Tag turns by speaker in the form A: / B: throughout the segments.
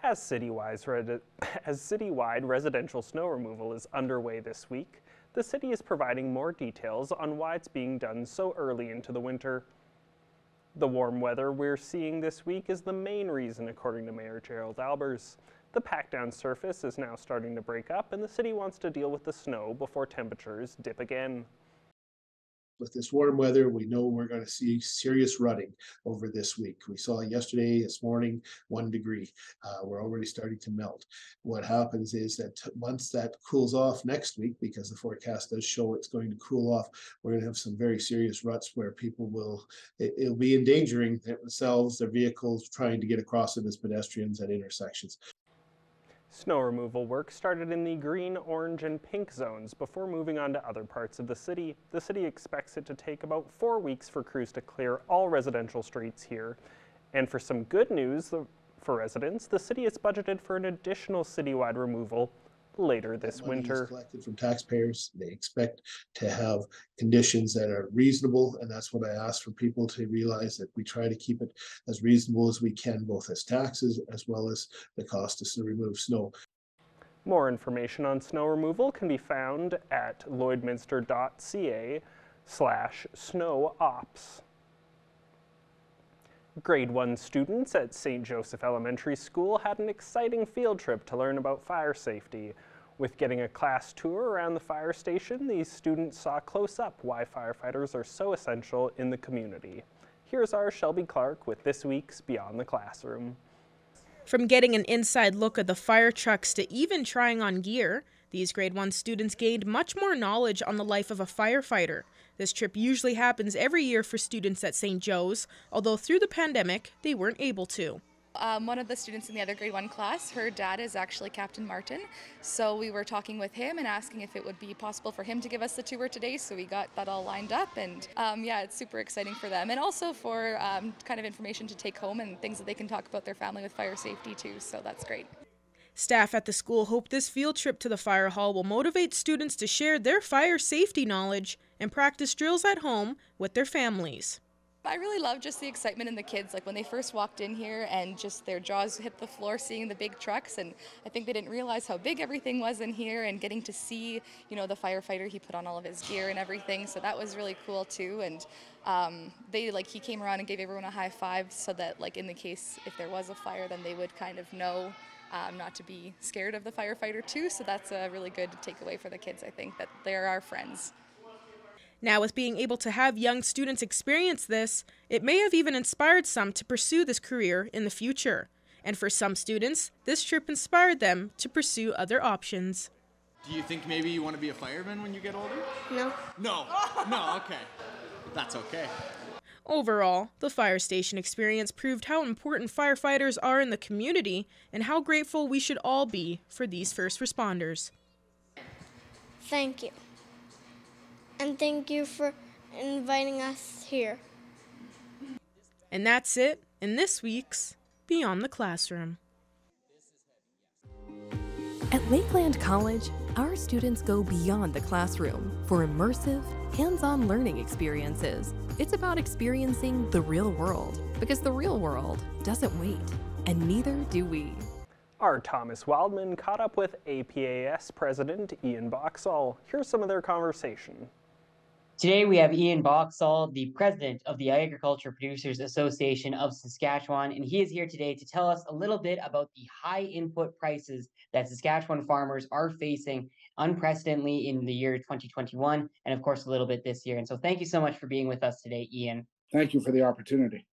A: As citywide residential snow removal is underway this week, the city is providing more details on why it's being done so early into the winter. The warm weather we're seeing this week is the main reason, according to Mayor Gerald Albers. The packed-down surface is now starting to break up, and the city wants to deal with the snow before temperatures dip again.
B: With this warm weather, we know we're going to see serious rutting over this week. We saw yesterday, this morning, 1 degree. We're already starting to melt. What happens is that once that cools off next week, because the forecast does show it's going to cool off, we're going to have some very serious ruts where people it'll be endangering themselves, their vehicles, trying to get across it as pedestrians at intersections.
A: Snow removal work started in the green, orange, and pink zones before moving on to other parts of the city. The city expects it to take about 4 weeks for crews to clear all residential streets here. And for some good news for residents, the city has budgeted for an additional citywide removal later this winter.
B: Collected from taxpayers. They expect to have conditions that are reasonable, and that's what I ask for people to realize, that we try to keep it as reasonable as we can, both as taxes as well as the cost to remove snow.
A: More information on snow removal can be found at lloydminster.ca/snowOps. Grade 1 students at St. Joseph Elementary School had an exciting field trip to learn about fire safety. With getting a class tour around the fire station, these students saw close up why firefighters are so essential in the community. Here's our Shelby Clark with this week's Beyond the Classroom.
C: From getting an inside look at the fire trucks to even trying on gear, these grade 1 students gained much more knowledge on the life of a firefighter. This trip usually happens every year for students at St. Joe's, although through the pandemic, they weren't able to.
D: One of the students in the other grade 1 class, her dad is actually Captain Martin, so we were talking with him and asking if it would be possible for him to give us the tour today, so we got that all lined up, and yeah, it's super exciting for them, and also for kind of information to take home and things that they can talk about their family with fire safety too, so that's great.
C: Staff at the school hope this field trip to the fire hall will motivate students to share their fire safety knowledge and practice drills at home with their families.
D: I really love just the excitement in the kids, like when they first walked in here and just their jaws hit the floor seeing the big trucks, and I think they didn't realize how big everything was in here, and getting to see, you know, the firefighter, he put on all of his gear and everything, so that was really cool too. And he came around and gave everyone a high five so that, like, in the case if there was a fire, then they would kind of know not to be scared of the firefighter too, so that's a really good takeaway for the kids, I think, that they're our friends.
C: Now, with being able to have young students experience this, it may have even inspired some to pursue this career in the future. And for some students, this trip inspired them to pursue other options.
E: Do you think maybe you want to be a fireman when you get older?
F: No.
E: No? No, okay. That's okay.
C: Overall, the fire station experience proved how important firefighters are in the community and how grateful we should all be for these first responders.
F: Thank you. And thank you for inviting us here.
C: And that's it in this week's Beyond the Classroom.
G: At Lakeland College, our students go beyond the classroom for immersive, hands-on learning experiences. It's about experiencing the real world, because the real world doesn't wait, and neither do we.
A: Our Thomas Wildman caught up with APAS President Ian Boxall. Here's some of their conversation.
H: Today we have Ian Boxall, the president of the Agriculture Producers Association of Saskatchewan, and he is here today to tell us a little bit about the high input prices that Saskatchewan farmers are facing unprecedentedly in the year 2021, and of course a little bit this year. And so thank you so much for being with us today, Ian.
I: Thank you for the opportunity.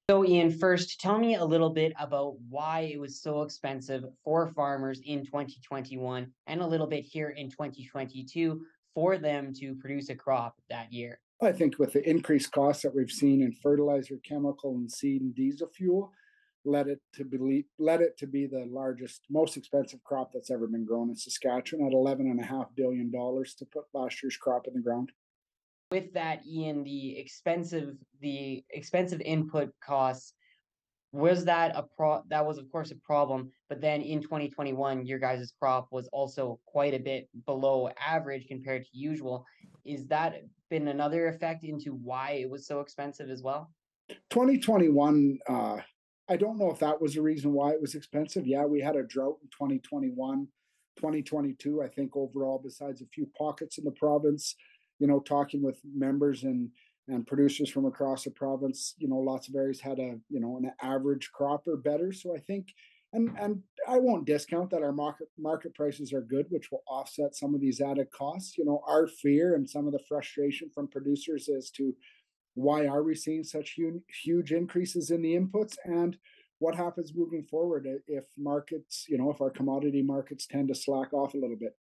H: So Ian, first, tell me a little bit about why it was so expensive for farmers in 2021 and a little bit here in 2022 for them to produce a crop that year.
I: I think with the increased costs that we've seen in fertilizer, chemical, and seed and diesel fuel, led it to be the largest, most expensive crop that's ever been grown in Saskatchewan at $11.5 billion to put last year's crop in the ground.
H: With that, Ian, the expensive input costs, that was of course a problem, but then in 2021 your guys' crop was also quite a bit below average compared to usual. Is that been another effect into why it was so expensive as well?
I: 2021 I don't know if that was the reason why it was expensive. Yeah, we had a drought in 2021, 2022. I think overall, besides a few pockets in the province, talking with members and producers from across the province, lots of areas had an average crop or better. So I think, and I won't discount that our market prices are good, which will offset some of these added costs. Our fear and some of the frustration from producers as to why are we seeing such huge increases in the inputs, and what happens moving forward if markets, if our commodity markets tend to slack off a little bit.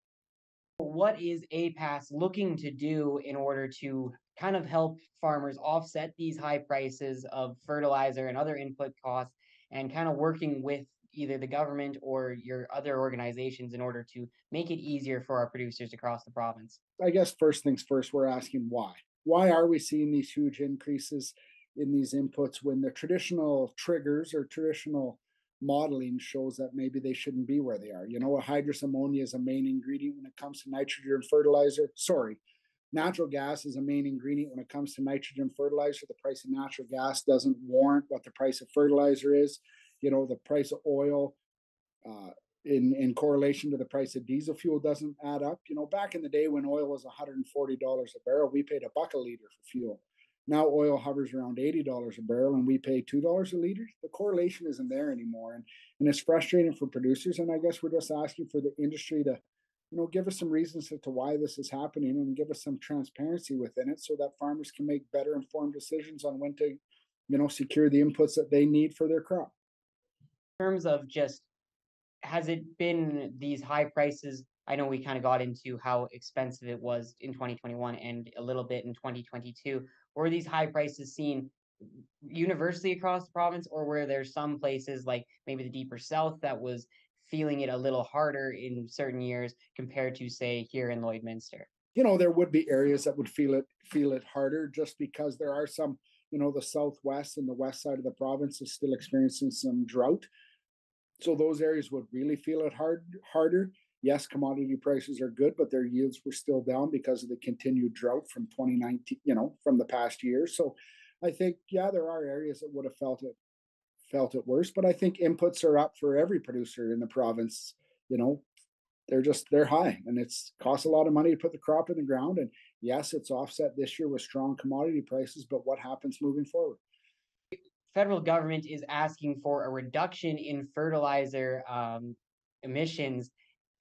H: What is APAS looking to do in order to kind of help farmers offset these high prices of fertilizer and other input costs, and kind of working with either the government or your other organizations in order to make it easier for our producers across the province?
I: I guess first things first, we're asking why. Why are we seeing these huge increases in these inputs when the traditional triggers or traditional modeling shows that maybe they shouldn't be where they are? Hydrous ammonia is a main ingredient when it comes to nitrogen fertilizer. Natural gas is a main ingredient when it comes to nitrogen fertilizer. The price of natural gas doesn't warrant what the price of fertilizer is. The price of oil in correlation to the price of diesel fuel doesn't add up. Back in the day when oil was $140 a barrel, we paid $1 a liter for fuel. Now oil hovers around $80 a barrel and we pay $2 a liter. The correlation isn't there anymore. And it's frustrating for producers. And I guess we're just asking for the industry to, give us some reasons as to why this is happening and give us some transparency within it so that farmers can make better informed decisions on when to, secure the inputs that they need for their crop.
H: In terms of just, has it been these high prices? I know we kind of got into how expensive it was in 2021 and a little bit in 2022. Were these high prices seen universally across the province, or were there some places like maybe the deeper south that was feeling it a little harder in certain years compared to, say, here in Lloydminster?
I: There would be areas that would feel it harder, just because there are some, the southwest and the west side of the province is still experiencing some drought. So those areas would really feel it harder. Yes, commodity prices are good, but their yields were still down because of the continued drought from 2019, from the past year. So I think, yeah, there are areas that would have felt it worse, but I think inputs are up for every producer in the province. They're high, and it's costs a lot of money to put the crop in the ground. And yes, it's offset this year with strong commodity prices, but what happens moving forward?
H: Federal government is asking for a reduction in fertilizer emissions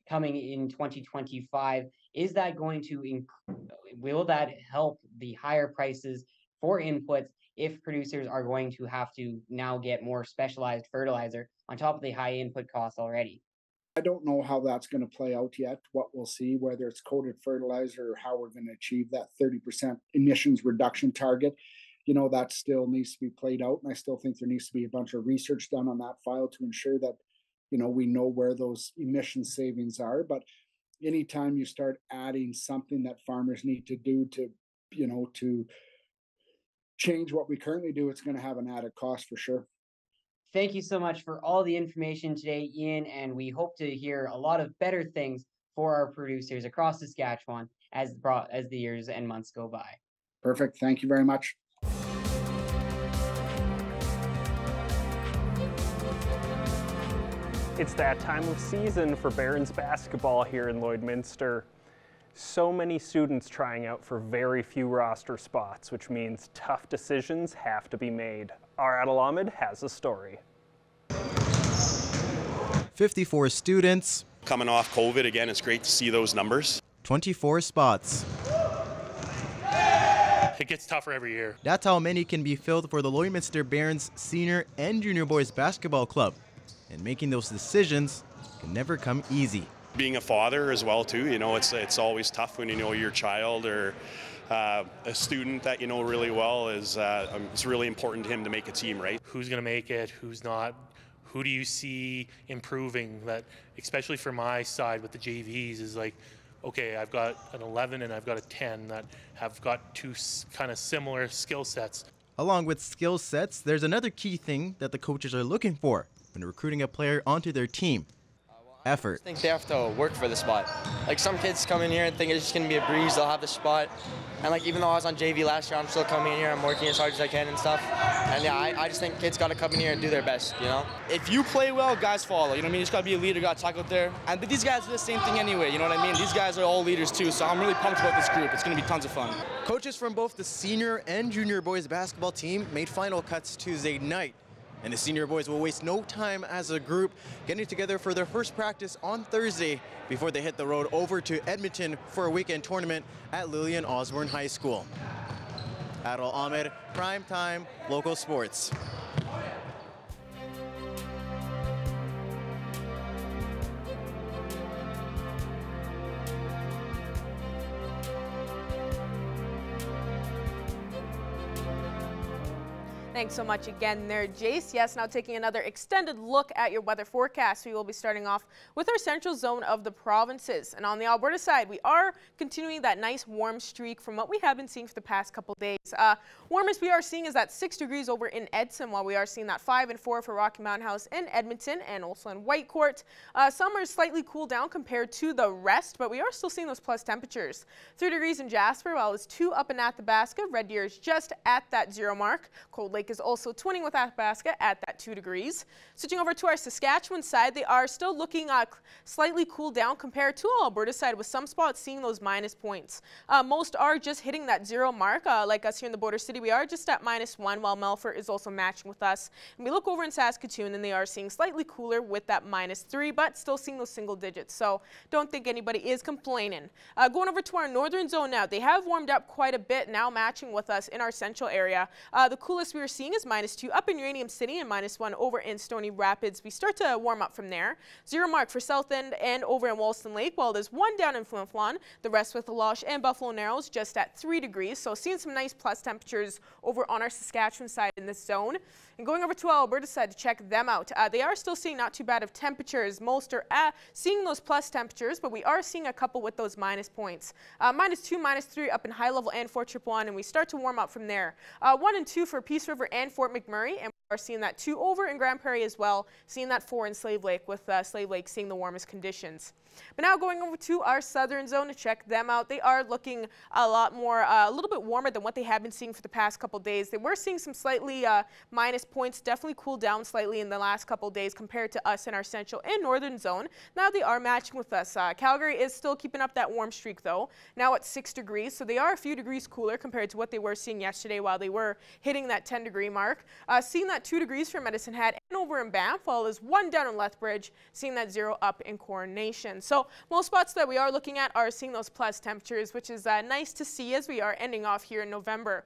H: coming in 2025. Is that going to will that help the higher prices for inputs if producers are going to have to now get more specialized fertilizer on top of the high input costs already?
I: I don't know how that's going to play out yet. What we'll see, whether it's coated fertilizer or how we're going to achieve that 30% emissions reduction target, that still needs to be played out. And I still think there needs to be a bunch of research done on that file to ensure that, we know where those emission savings are. But anytime you start adding something that farmers need to do to, to change what we currently do, it's going to have an added cost for sure.
H: Thank you so much for all the information today, Ian, and we hope to hear a lot of better things for our producers across Saskatchewan as the years and months go by.
I: Perfect. Thank you very much.
A: It's that time of season for Barons basketball here in Lloydminster. So many students trying out for very few roster spots, which means tough decisions have to be made. Our Adil Ahmed has a story.
J: 54 students.
K: Coming off COVID again, it's great to see those numbers.
J: 24 spots.
L: It gets tougher every year.
J: That's how many can be filled for the Lloydminster Barons Senior and Junior Boys Basketball Club. And making those decisions can never come easy.
K: Being a father as well too, it's always tough when your child or a student that you know really well is it's really important to him to make a team, right?
L: Who's going to make it? Who's not? Who do you see improving? That, especially for my side with the JVs, is like, okay, I've got an 11 and I've got a 10 that have got two kind of similar skill sets.
J: Along with skill sets, there's another key thing that the coaches are looking for when recruiting a player onto their team. effort.
M: I think they have to work for the spot. Like some kids come in here and think it's just going to be a breeze, they'll have the spot. And like even though I was on JV last year, I'm still coming in here, I'm working as hard as I can and stuff. And yeah, I just think kids got to come in here and do their best, you know?
N: If you play well, guys follow, you know what I mean? You just got to be a leader, got to talk out there. And but these guys do the same thing anyway, you know what I mean? These guys are all leaders too, so I'm really pumped about this group. It's going to be tons of fun.
J: Coaches from both the senior and junior boys basketball team made final cuts Tuesday night. And the senior boys will waste no time as a group getting together for their first practice on Thursday before they hit the road over to Edmonton for a weekend tournament at Lillian Osborne High School. Adil Ahmed, Primetime, Local Sports.
C: Thanks so much again there, Jace. Yes, now taking another extended look at your weather forecast. We will be starting off with our central zone of the provinces. And on the Alberta side, we are continuing that nice warm streak from what we have been seeing for the past couple days. Warmest we are seeing is that 6 degrees over in Edson, while we are seeing that 5 and 4 for Rocky Mountain House in Edmonton and also in Whitecourt. Summer is slightly cooled down compared to the rest, but we are still seeing those plus temperatures. 3 degrees in Jasper, while it's 2 up in Athabasca. Red Deer is just at that 0 mark. Cold Lake is also twinning with Athabasca at that 2 degrees. Switching over to our Saskatchewan side, they are still looking slightly cooled down compared to Alberta side, with some spots seeing those minus points. Most are just hitting that 0 mark. Like us here in the border city, we are just at -1, while Melfort is also matching with us. And we look over in Saskatoon, and they are seeing slightly cooler with that -3, but still seeing those single digits. So don't think anybody is complaining. Going over to our northern zone now, they have warmed up quite a bit, now matching with us in our central area. The coolest we are seeing is -2 up in Uranium City and -1 over in Stony Rapids. We start to warm up from there. 0 mark for South End and over in Wollaston Lake, while there's 1 down in Flin Flon. The rest with Alosh and Buffalo Narrows just at 3 degrees. So seeing some nice plus temperatures over on our Saskatchewan side in this zone. And going over to our Alberta side to check them out, they are still seeing not too bad of temperatures. Most are seeing those plus temperatures, but we are seeing a couple with those minus points. -2, -3 up in High Level and Fort Chipewyan, and we start to warm up from there. 1 and 2 for Peace River and Fort McMurray, and we are seeing that 2 over in Grand Prairie as well, seeing that 4 in Slave Lake, with Slave Lake seeing the warmest conditions. But now going over to our southern zone to check them out, they are looking a lot more, a little bit warmer than what they have been seeing for the past couple days. They were seeing some slightly minus points, definitely cooled down slightly in the last couple days compared to us in our central and northern zone. Now they are matching with us. Calgary is still keeping up that warm streak though, now at 6 degrees, so they are a few degrees cooler compared to what they were seeing yesterday while they were hitting that 10-degree mark. Seeing that 2 degrees for Medicine Hat and over in Banff, while there's 1 down in Lethbridge, seeing that 0 up in Coronation. So most spots that we are looking at are seeing those plus temperatures, which is nice to see as we are ending off here in November.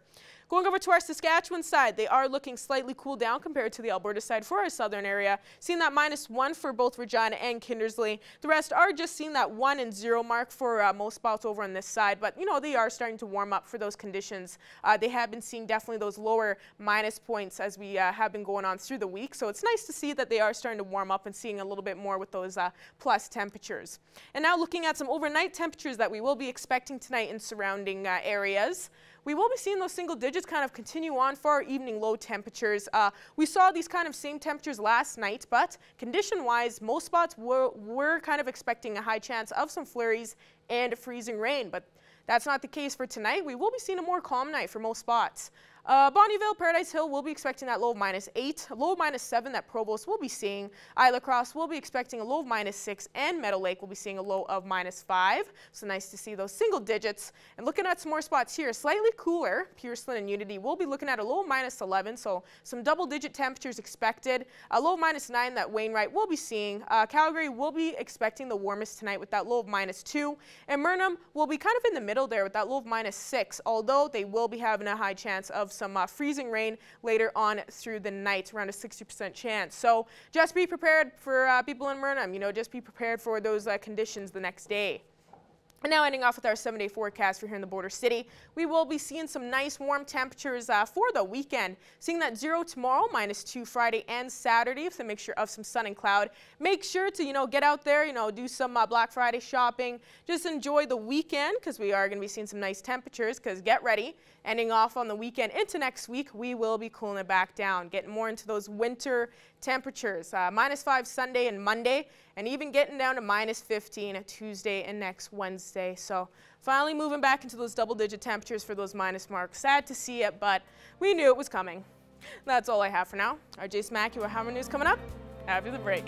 C: Going over to our Saskatchewan side, they are looking slightly cooled down compared to the Alberta side for our southern area. Seeing that -1 for both Regina and Kindersley. The rest are just seeing that 1 and 0 mark for most spots over on this side. But, you know, they are starting to warm up for those conditions. They have been seeing definitely those lower minus points as we have been going on through the week. So it's nice to see that they are starting to warm up and seeing a little bit more with those plus temperatures. And now looking at some overnight temperatures that we will be expecting tonight in surrounding areas. We will be seeing those single digits kind of continue on for our evening low temperatures. We saw these kind of same temperatures last night, but condition-wise, most spots were kind of expecting a high chance of some flurries and freezing rain, but that's not the case for tonight. We will be seeing a more calm night for most spots. Bonnyville, Paradise Hill will be expecting that low of -8, a low of -7 that Provost will be seeing. Isla Crosse will be expecting a low of -6, and Meadow Lake will be seeing a low of -5. So nice to see those single digits. And looking at some more spots here, slightly cooler, Pearson and Unity will be looking at a low of -11, so some double-digit temperatures expected. A low of -9 that Wainwright will be seeing. Calgary will be expecting the warmest tonight with that low of -2, and Murnum will be kind of in the middle there with that low of -6, although they will be having a high chance of some freezing rain later on through the night, around a 60% chance. So just be prepared for people in Murnum, you know, just be prepared for those conditions the next day. And now ending off with our 7-day forecast for here in the border city, we will be seeing some nice warm temperatures for the weekend. Seeing that 0 tomorrow, -2 Friday and Saturday with a mixture of some sun and cloud. Make sure to, you know, get out there, you know, do some Black Friday shopping. Just enjoy the weekend because we are going to be seeing some nice temperatures, because get ready. Ending off on the weekend into next week, we will be cooling it back down, getting more into those winter temperatures. -5 Sunday and Monday, and even getting down to -15 Tuesday and next Wednesday. So finally moving back into those double-digit temperatures for those minus marks. Sad to see it, but we knew it was coming. That's all I have for now. RJ Smacky with Hammer News coming up after the break.